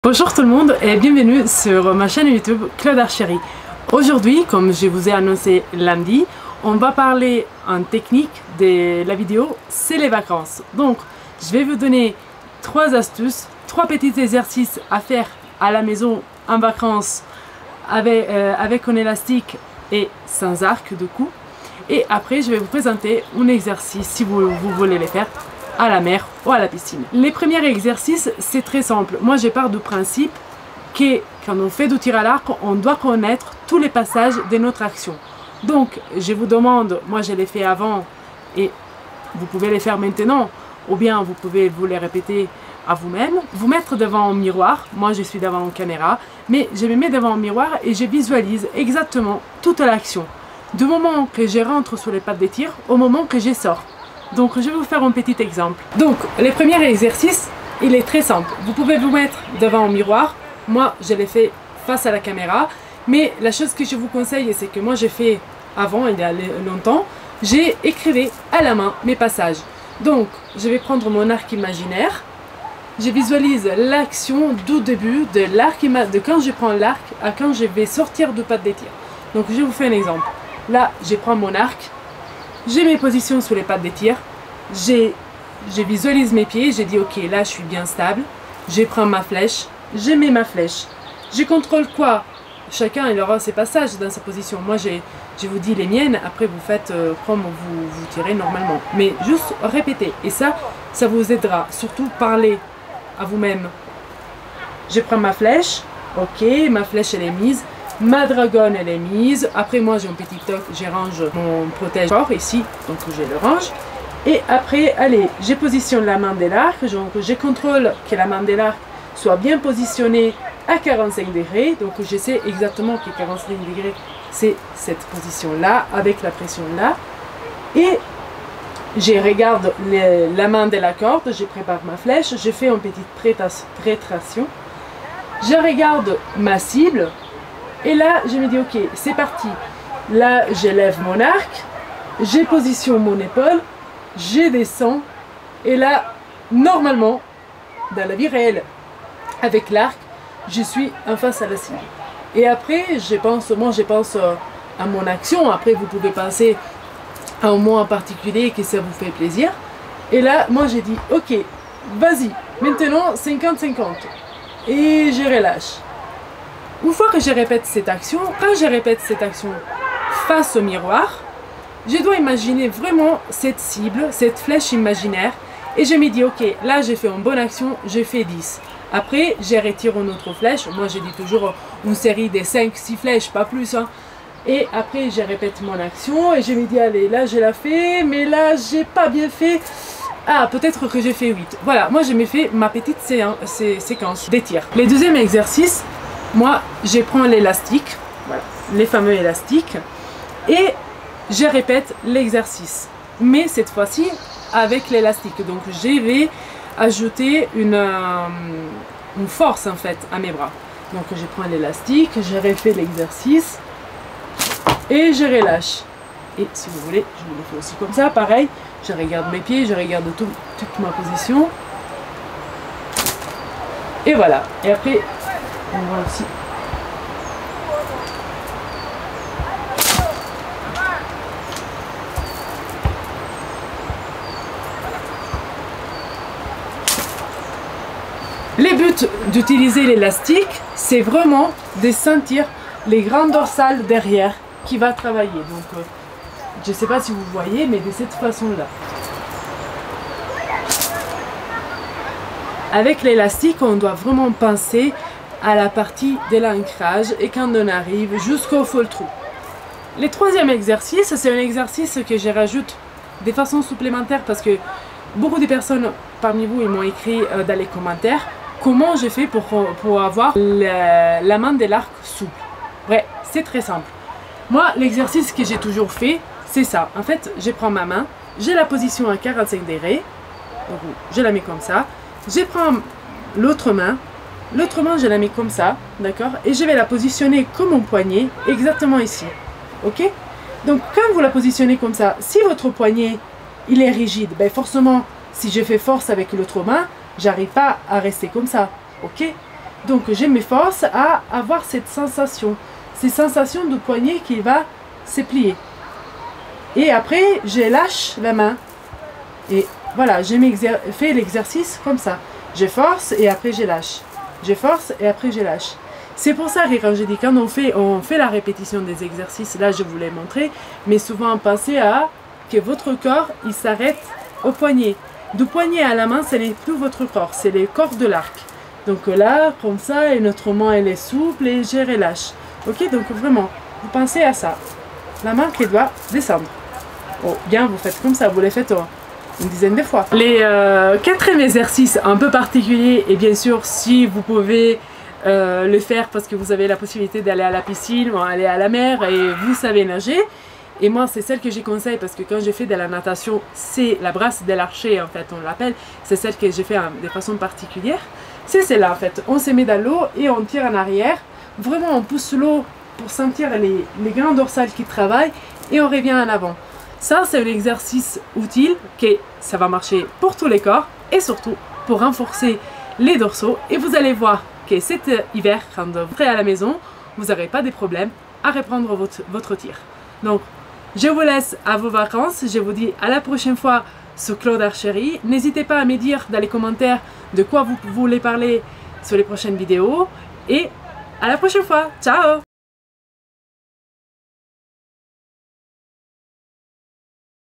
Bonjour tout le monde et bienvenue sur ma chaîne YouTube Claude Archery. Aujourd'hui, comme je vous ai annoncé lundi, on va parler en technique de la vidéo, c'est les vacances. Donc, je vais vous donner 3 astuces, 3 petits exercices à faire à la maison en vacances avec un élastique et sans arc de cou. Et après, je vais vous présenter un exercice si vous voulez les faire à la mer ou à la piscine. Les premiers exercices, c'est très simple. Moi, je pars du principe que quand on fait du tir à l'arc, on doit connaître tous les passages de notre action. Donc, je vous demande, moi je l'ai fait avant et vous pouvez les faire maintenant, ou bien vous pouvez vous les répéter à vous-même. Vous mettre devant un miroir, moi je suis devant une caméra, mais je me mets devant un miroir et je visualise exactement toute l'action. Du moment que je rentre sur les pattes de tir au moment que je sors. Donc je vais vous faire un petit exemple. Donc le premier exercice, il est très simple. Vous pouvez vous mettre devant un miroir. Moi je l'ai fait face à la caméra. Mais la chose que je vous conseille, c'est que moi j'ai fait avant, il y a longtemps, j'ai écrit à la main mes passages. Donc je vais prendre mon arc imaginaire. Je visualise l'action du début de l'arc, de quand je prends l'arc à quand je vais sortir du pas de tir. Donc je vous fais un exemple. Là je prends mon arc. J'ai mes positions sur les pattes de tir, je visualise mes pieds, j'ai dit ok là je suis bien stable, je prends ma flèche, je mets ma flèche. Je contrôle quoi? Chacun il aura ses passages dans sa position. Moi je vous dis les miennes, après vous faites comme vous tirez normalement. Mais juste répétez et ça vous aidera. Surtout parler à vous-même. Je prends ma flèche, ok, ma flèche elle est mise. Ma dragonne elle est mise, après moi j'ai un petit toc, je range mon protège-corps ici, donc je le range. Et après, allez, je positionne la main de l'arc, donc je contrôle que la main de l'arc soit bien positionnée à 45 degrés. Donc je sais exactement que 45 degrés c'est cette position là, avec la pression là. Et je regarde la main de la corde, je prépare ma flèche, je fais une petite prétration. Je regarde ma cible. Et là, je me dis, ok, c'est parti. Là, je lève mon arc, je positionne mon épaule, je descends. Et là, normalement, dans la vie réelle, avec l'arc, je suis en face à la cible. Et après, je pense à mon action. Après, vous pouvez penser à un mot en particulier que ça vous fait plaisir. Et là, moi, j'ai dit, ok, vas-y, maintenant 50-50. Et je relâche. Une fois que je répète cette action, quand je répète cette action face au miroir, je dois imaginer vraiment cette cible, cette flèche imaginaire, et je me dis, ok, là j'ai fait une bonne action, j'ai fait 10. Après, je retire une autre flèche, moi je dis toujours une série de 5-6 flèches, pas plus. Hein. Et après, je répète mon action, et je me dis, allez, là je l'ai fait, mais là j'ai pas bien fait. Ah, peut-être que j'ai fait 8. Voilà, moi je me fais ma petite séquence des tirs. Le deuxième exercice, moi, je prends l'élastique, voilà, les fameux élastiques, et je répète l'exercice. Mais cette fois-ci, avec l'élastique. Donc, je vais ajouter une force, en fait, à mes bras. Donc, je prends l'élastique, je refais l'exercice, et je relâche. Et si vous voulez, je le fais aussi comme ça, pareil. Je regarde mes pieds, je regarde toute ma position. Et voilà. Et après, on voit aussi. Le but d'utiliser l'élastique, c'est vraiment de sentir les grandes dorsales derrière qui va travailler. Donc, je ne sais pas si vous voyez, mais de cette façon-là. Avec l'élastique, on doit vraiment penser à la partie de l'ancrage et quand on arrive jusqu'au fall trou. Le troisième exercice, c'est un exercice que je rajoute de façon supplémentaire parce que beaucoup de personnes parmi vous m'ont écrit dans les commentaires comment je fais pour avoir la main de l'arc souple. Ouais, c'est très simple. Moi, l'exercice que j'ai toujours fait, c'est ça. En fait, je prends ma main, j'ai la position à 45 degrés, je la mets comme ça. Je prends l'autre main, je la mets comme ça, d'accord? Et je vais la positionner comme mon poignet, exactement ici, ok? Donc quand vous la positionnez comme ça, si votre poignet, il est rigide, ben forcément, si je fais force avec l'autre main, j'arrive pas à rester comme ça, ok? Donc je m'efforce à avoir cette sensation de poignet qui va se plier. Et après, je lâche la main. Et voilà, je fais l'exercice comme ça. Je force et après je lâche. Je force et après je lâche. C'est pour ça que quand je dis quand on fait la répétition des exercices, là je vous l'ai montré, mais souvent pensez à que votre corps il s'arrête au poignet. Du poignet à la main, ce n'est plus votre corps, c'est le corps de l'arc. Donc là, comme ça, et notre main elle est souple et je relâche. Ok, donc vraiment, vous pensez à ça. La main qui doit descendre. Oh, bien, vous faites comme ça, vous les faites une dizaine de fois. Les quatrième exercice un peu particulier, et bien sûr, si vous pouvez le faire parce que vous avez la possibilité d'aller à la piscine ou aller à la mer et vous savez nager. Et moi, c'est celle que je conseille parce que quand j'ai fait de la natation, c'est la brasse de l'archer, en fait, on l'appelle. C'est celle que j'ai fait de façon particulière. C'est celle-là, en fait. On se met dans l'eau et on tire en arrière. Vraiment, on pousse l'eau pour sentir les grands dorsales qui travaillent et on revient en avant. Ça, c'est un exercice utile que ça va marcher pour tous les corps et surtout pour renforcer les dorsaux. Et vous allez voir que cet hiver, quand vous serez à la maison, vous n'aurez pas de problème à reprendre votre tir. Donc, je vous laisse à vos vacances. Je vous dis à la prochaine fois sur Claude Archery. N'hésitez pas à me dire dans les commentaires de quoi vous voulez parler sur les prochaines vidéos. Et à la prochaine fois. Ciao!